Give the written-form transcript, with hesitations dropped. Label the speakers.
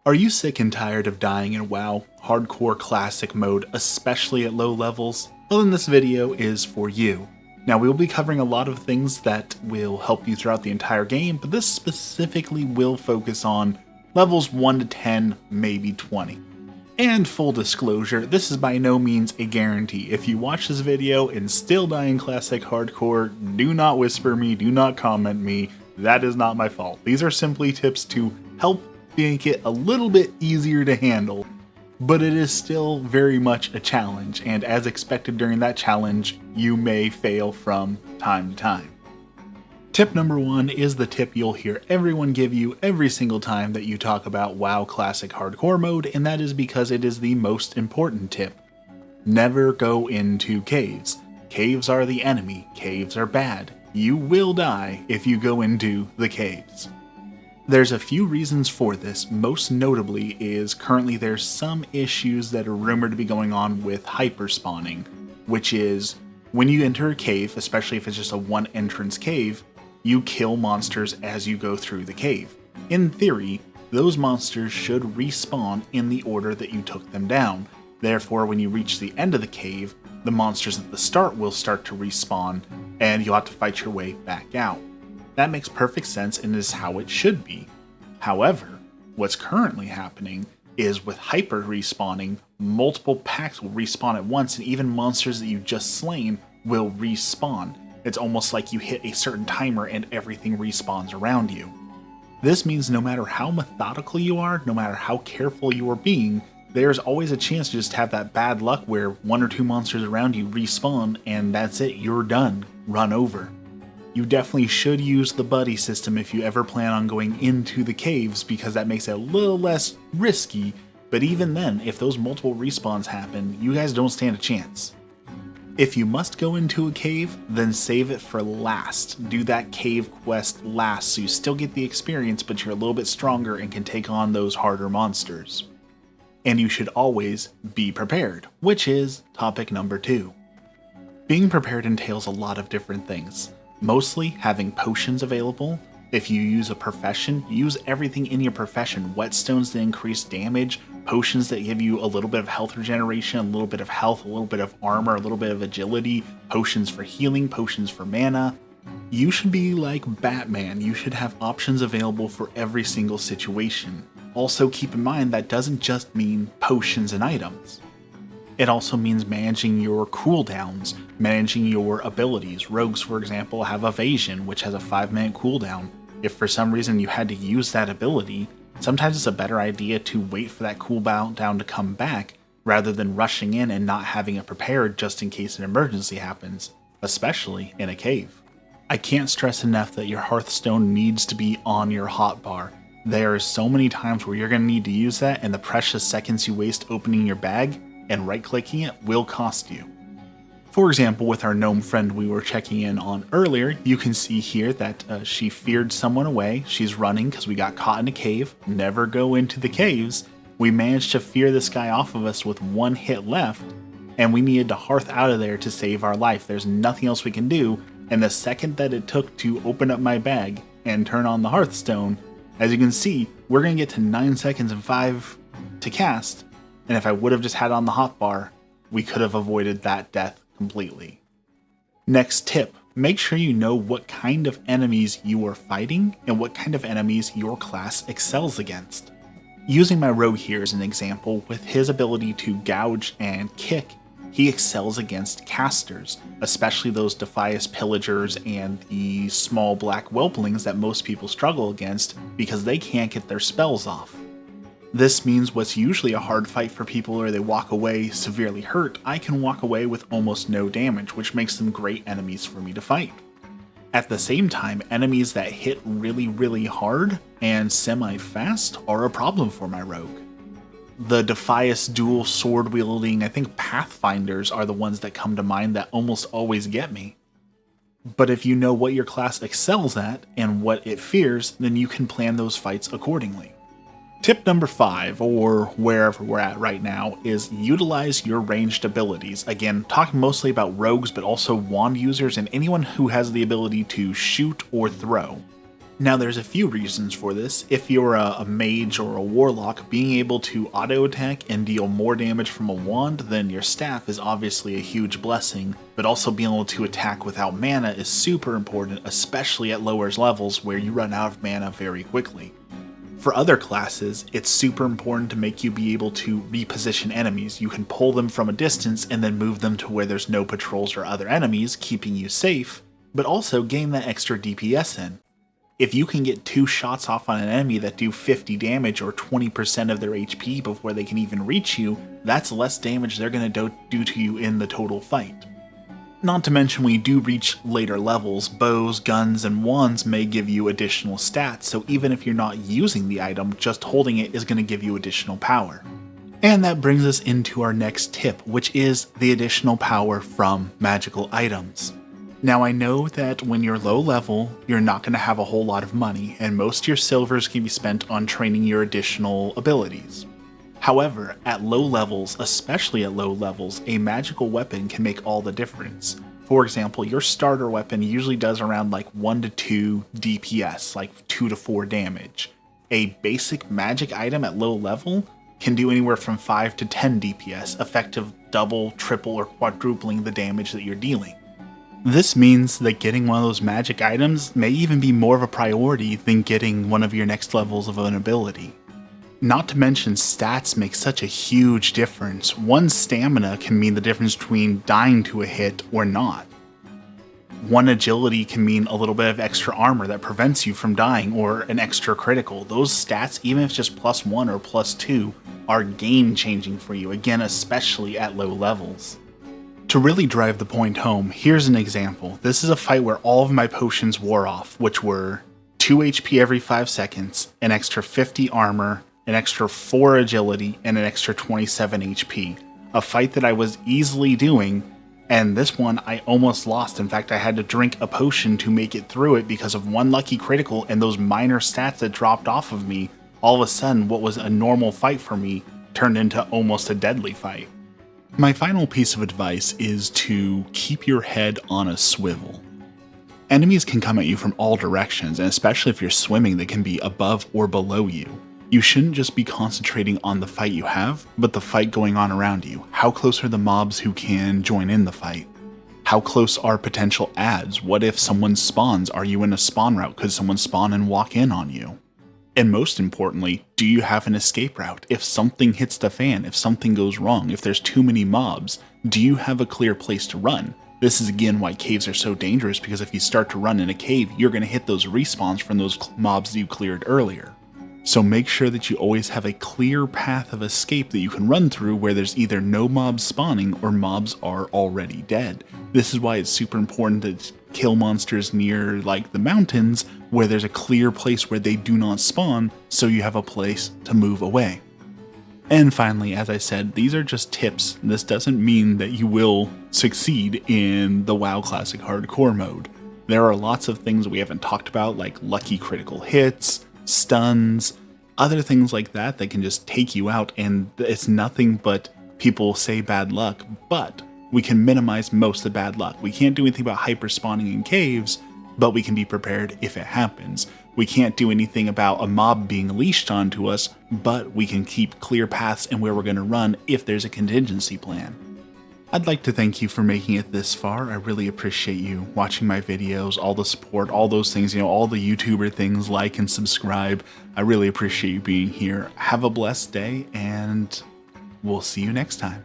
Speaker 1: Are you sick and tired of dying in WoW hardcore classic mode, especially at low levels? Well, then this video is for you. Now, we will be covering a lot of things that will help you throughout the entire game, but this specifically will focus on levels 1 to 10, maybe 20. And full disclosure, this is by no means a guarantee. If you watch this video and still die in classic hardcore, do not whisper me, do not comment me. That is not my fault. These are simply tips to help make it a little bit easier to handle, but it is still very much a challenge, and as expected during that challenge, you may fail from time to time. Tip number 1 is the tip you'll hear everyone give you every single time that you talk about WoW Classic Hardcore mode, and that is because it is the most important tip. Never go into caves. Caves are the enemy. Caves are bad. You will die if you go into the caves. There's a few reasons for this. Most notably is currently there's some issues that are rumored to be going on with hyperspawning, which is when you enter a cave, especially if it's just a one entrance cave, you kill monsters as you go through the cave. In theory, those monsters should respawn in the order that you took them down. Therefore, when you reach the end of the cave, the monsters at the start will start to respawn, and you'll have to fight your way back out. That makes perfect sense and is how it should be. However, what's currently happening is with hyper respawning, multiple packs will respawn at once, and even monsters that you've just slain will respawn. It's almost like you hit a certain timer and everything respawns around you. This means no matter how methodical you are, no matter how careful you are being, there's always a chance to just have that bad luck where one or two monsters around you respawn and that's it, you're done, run over. You definitely should use the buddy system if you ever plan on going into the caves, because that makes it a little less risky, but even then, if those multiple respawns happen, you guys don't stand a chance. If you must go into a cave, then save it for last. Do that cave quest last so you still get the experience, but you're a little bit stronger and can take on those harder monsters. And you should always be prepared, which is topic number 2. Being prepared entails a lot of different things. Mostly having potions available. If you use a profession, use everything in your profession. Whetstones that increase damage, potions that give you a little bit of health regeneration, a little bit of health, a little bit of armor, a little bit of agility, potions for healing, potions for mana. You should be like Batman. You should have options available for every single situation. Also keep in mind that doesn't just mean potions and items. It also means managing your cooldowns, managing your abilities. Rogues, for example, have evasion, which has a 5-minute cooldown. If for some reason you had to use that ability, sometimes it's a better idea to wait for that cooldown to come back rather than rushing in and not having it prepared just in case an emergency happens, especially in a cave. I can't stress enough that your Hearthstone needs to be on your hotbar. There are so many times where you're going to need to use that, and the precious seconds you waste opening your bag and right-clicking it will cost you. For example, with our gnome friend we were checking in on earlier, you can see here that she feared someone away. She's running because we got caught in a cave. Never go into the caves. We managed to fear this guy off of us with one hit left, and we needed to hearth out of there to save our life. There's nothing else we can do, and the second that it took to open up my bag and turn on the Hearthstone, as you can see, we're going to get to 9 seconds and 5 to cast, and if I would have just had it on the hotbar, we could have avoided that death completely. Next tip, make sure you know what kind of enemies you are fighting and what kind of enemies your class excels against. Using my rogue here as an example, with his ability to gouge and kick, he excels against casters, especially those Defias pillagers and the small black whelplings that most people struggle against because they can't get their spells off. This means what's usually a hard fight for people where they walk away severely hurt, I can walk away with almost no damage, which makes them great enemies for me to fight. At the same time, enemies that hit really hard and semi-fast are a problem for my rogue. The Defias dual sword wielding, I think Pathfinders are the ones that come to mind that almost always get me. But if you know what your class excels at and what it fears, then you can plan those fights accordingly. Tip number 5, or wherever we're at right now, is utilize your ranged abilities. Again, talking mostly about rogues, but also wand users and anyone who has the ability to shoot or throw. Now there's a few reasons for this. If you're a mage or a warlock, being able to auto attack and deal more damage from a wand than your staff is obviously a huge blessing, but also being able to attack without mana is super important, especially at lower levels where you run out of mana very quickly. For other classes, it's super important to make you be able to reposition enemies. You can pull them from a distance and then move them to where there's no patrols or other enemies, keeping you safe, but also gain that extra DPS in. If you can get 2 shots off on an enemy that do 50 damage or 20% of their HP before they can even reach you, that's less damage they're going to do to you in the total fight. Not to mention when you do reach later levels, bows, guns, and wands may give you additional stats, so even if you're not using the item, just holding it is going to give you additional power. And that brings us into our next tip, which is the additional power from magical items. Now I know that when you're low level, you're not going to have a whole lot of money, and most of your silvers can be spent on training your additional abilities. However, at low levels, especially at low levels, a magical weapon can make all the difference. For example, your starter weapon usually does around like 1 to 2 DPS, like 2 to 4 damage. A basic magic item at low level can do anywhere from 5 to 10 DPS, effective double, triple, or quadrupling the damage that you're dealing. This means that getting one of those magic items may even be more of a priority than getting one of your next levels of an ability. Not to mention stats make such a huge difference. One stamina can mean the difference between dying to a hit or not. One agility can mean a little bit of extra armor that prevents you from dying, or an extra critical. Those stats, even if it's just +1 or +2, are game changing for you, again especially at low levels. To really drive the point home, here's an example. This is a fight where all of my potions wore off, which were 2 HP every 5 seconds, an extra 50 armor, an extra 4 agility, and an extra 27 HP. A fight that I was easily doing, and this one I almost lost. In fact, I had to drink a potion to make it through it because of one lucky critical and those minor stats that dropped off of me. All of a sudden, what was a normal fight for me turned into almost a deadly fight. My final piece of advice is to keep your head on a swivel. Enemies can come at you from all directions, and especially if you're swimming, they can be above or below you. You shouldn't just be concentrating on the fight you have, but the fight going on around you. How close are the mobs who can join in the fight? How close are potential adds? What if someone spawns? Are you in a spawn route? Could someone spawn and walk in on you? And most importantly, do you have an escape route? If something hits the fan, if something goes wrong, if there's too many mobs, do you have a clear place to run? This is again why caves are so dangerous, because if you start to run in a cave, you're going to hit those respawns from those mobs that you cleared earlier. So make sure that you always have a clear path of escape that you can run through where there's either no mobs spawning or mobs are already dead. This is why it's super important to kill monsters near like the mountains where there's a clear place where they do not spawn, so you have a place to move away. And finally, as I said, these are just tips. This doesn't mean that you will succeed in the WoW Classic Hardcore mode. There are lots of things we haven't talked about, like lucky critical hits, stuns, other things like that that can just take you out, and it's nothing but people say bad luck, but we can minimize most of the bad luck. We can't do anything about hyper spawning in caves, but we can be prepared if it happens. We can't do anything about a mob being leashed onto us, but we can keep clear paths and where we're going to run if there's a contingency plan. I'd like to thank you for making it this far. I really appreciate you watching my videos, all the support, all those things, all the YouTuber things, like and subscribe. I really appreciate you being here. Have a blessed day, and we'll see you next time.